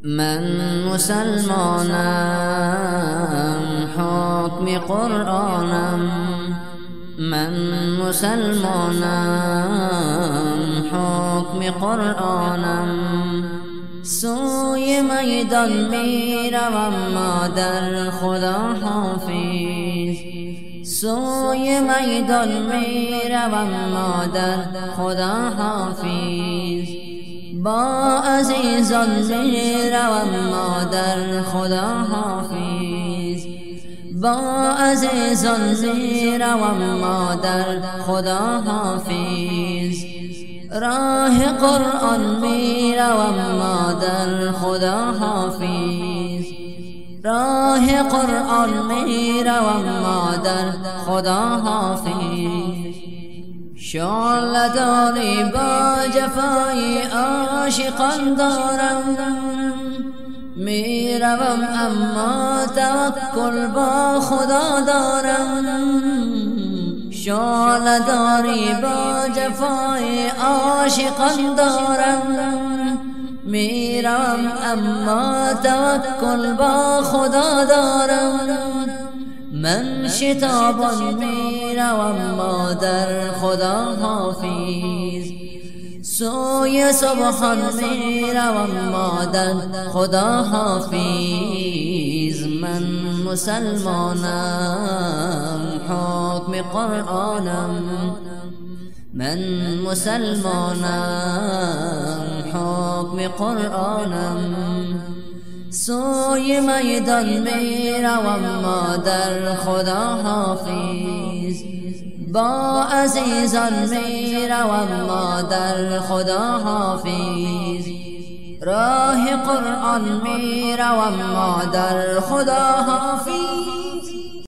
من مسلمانم حکم قرآنم، من مسلمانم حکم قرآنم. سوی میدان میروم مادر خدا حافظ، سوی میدان میروم مادر خدا حافظ. با عزیزان میروم مادر خدا حافظ، با عزیزان میروم مادر خدا حافظ. راه قرآن میروم مادر خدا حافظ، راه قرآن میروم مادر خدا حافظ. شعله داری با جفای عاشقان دارم، میروم اما توکل با خدا دارم. شعله داری با جفای عاشقان دارم، میروم اما توکل با خدا دارم. من شتابان میروم مادر خدا حافظ، سوی سبحان میروم مادر خدا حافظ. من مسلمانم حکم قرآنم، من مسلمانم حکم قرآنم. سوی میدان میروم مادر خدا حافظ، با عزیزان میروم مادر خدا حافظ. راه قرآن میروم مادر خدا حافظ.